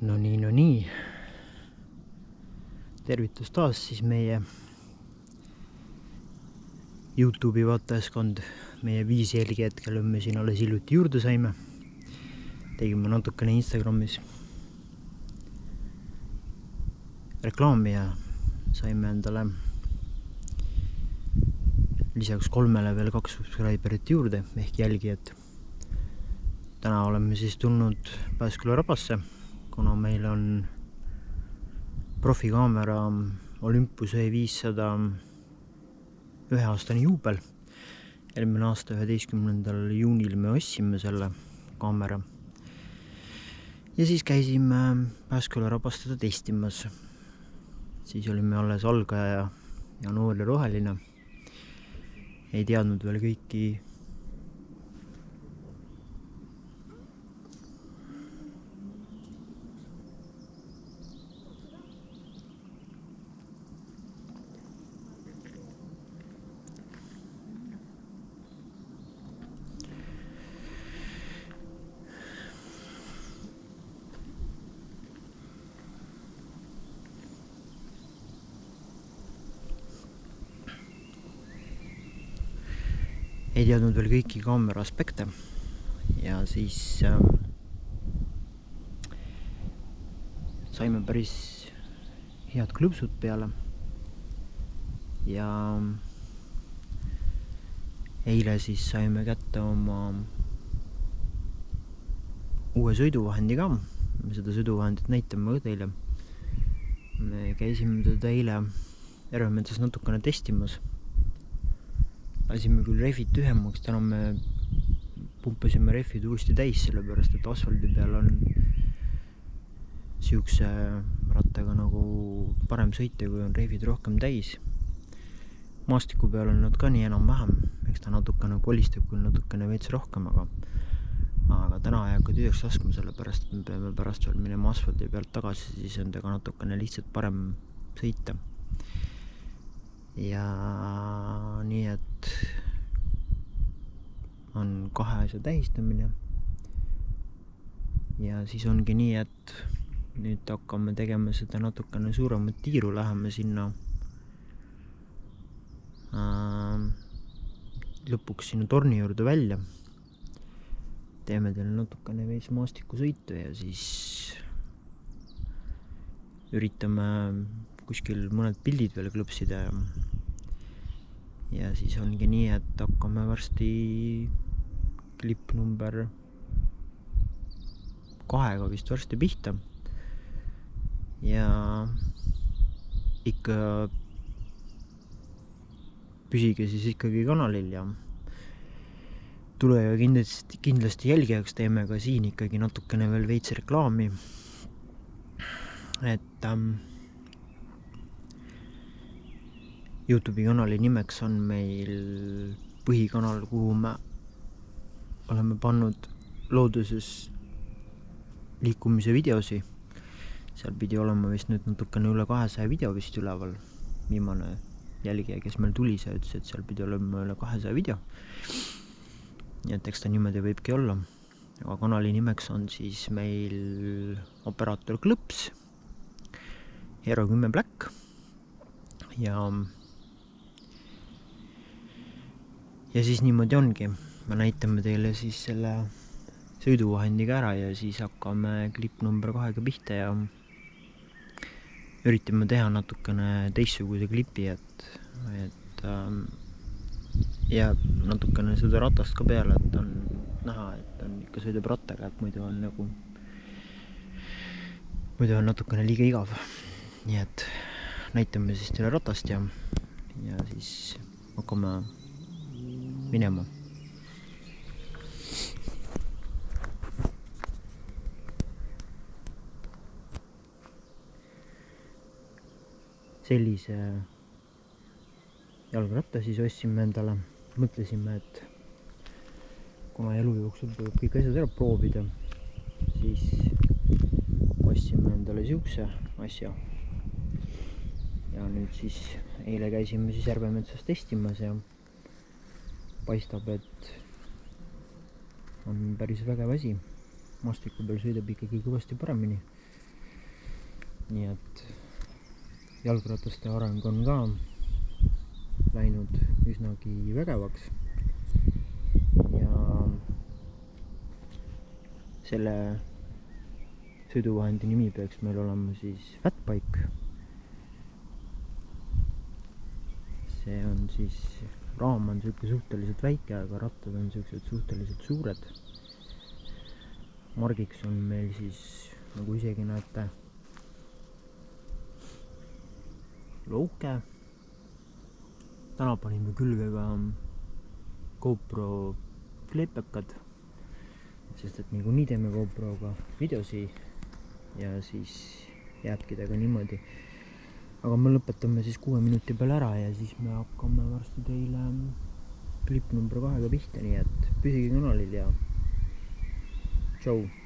No nii. Tervitus taas siis meie YouTube'i vaatajaskond, meie 5 jälgijat, kelle me siin alles hiljuti juurde saime. Tegime natukene Instagramis reklaami ja saime endale lisaks 3 veel 2 subscriberit juurde ehk jälgijat. Täna oleme siis tulnud Pääsküla rabasse, kuna meil on profikaamera Olympus E500 1-aastane juubel. Eelmine aasta 11. juunil me ostsime selle kaamera. Ja siis käisime Pääsküla rabast teda testimas. Siis olime alles algaja ja noor ja roheline. Ei teadnud veel kõiki veel kõiki kaamera aspekte ja siis saime päris head klõpsud peale ja eile siis saime kätte oma uue sõiduvahendi ka. Me seda sõiduvahendit näitame ka teile. Me käisime teda eile Järvemetsas natukene testimas. Lasime küll rehvid tühemaks, täna me pumpasime rehvid uuesti täis, sellepärast et asfaldi peal on siukse rattaga nagu parem sõita, kui on rehvid rohkem täis. Maastiku peal on nad ka nii enam-vähem, eks ta natukene kolistab küll natukene veits rohkem, aga täna ei hakka tühjaks laskma, sellepärast et me peame pärast veel minema asfaldi pealt tagasi, siis on tega natukene lihtsalt parem sõita. Ja nii, et on 2 asja tähistamine ja siis ongi nii, et nüüd hakkame tegema seda natukene suuremat tiiru, läheme sinna lõpuks sinna torni juurde välja, teeme teile natukene veits maastikusõitu ja siis üritame kuskil mõned pildid veel klõpsida ja siis ongi nii, et hakkame varsti klipp number 2 vist varsti pihta ja ikka püsige siis ikkagi kanalil ja tule ja kindlasti jälgijaks, teeme ka siin ikkagi natukene veel veits reklaami, et YouTube'i kanali nimeks on meil põhikanal, kuhu me oleme pannud looduses liikumise videosi. Seal pidi olema vist nüüd natukene üle 200 video vist üleval. Viimane jälgija, kes meil tuli, see ütles, et seal pidi olema üle 200 video. Nii et eks ta niimoodi võibki olla. Aga kanali nimeks on siis meil operaator Klõps, Hero 10 Black ja siis niimoodi ongi. Me näitame teile siis selle sõiduvahendiga ära ja siis hakkame klipp number 2 pihta ja üritame teha natukene teistsuguse klipi, et ja natukene seda ratast ka peale, et on näha, et on ikka sõidab rattaga, et muidu on natukene liiga igav. Nii et näitame siis teile ratast ja siis hakkame minema. Sellise jalgratta siis ostsime endale. Mõtlesime, et kuna elu jooksul tuleb kõik asjad ära proovida, siis ostsime endale siukse asja. Ja nüüd siis eile käisime siis Järvemetsas testimas ja paistab, et on päris vägev asi. Maastiku peal sõidab ikkagi kõvasti paremini. nii et jalgrataste areng on ka läinud üsnagi vägevaks ja selle sõiduvahendi nimi peaks meil olema siis Fatbike. See on siis, raam on siuke suhteliselt väike, aga rattad on siuksed suhteliselt suured. Margiks on meil siis, nagu isegi näete, louke. Täna panime külge ka GoPro kleepekad, sest et niikuinii teeme GoProga videosi ja siis jääbki ta ka niimoodi. Aga me lõpetame siis 6 minuti peale ära ja siis me hakkame varsti teile klipp number 2 pihta, nii et püsige kanalil ja tšau!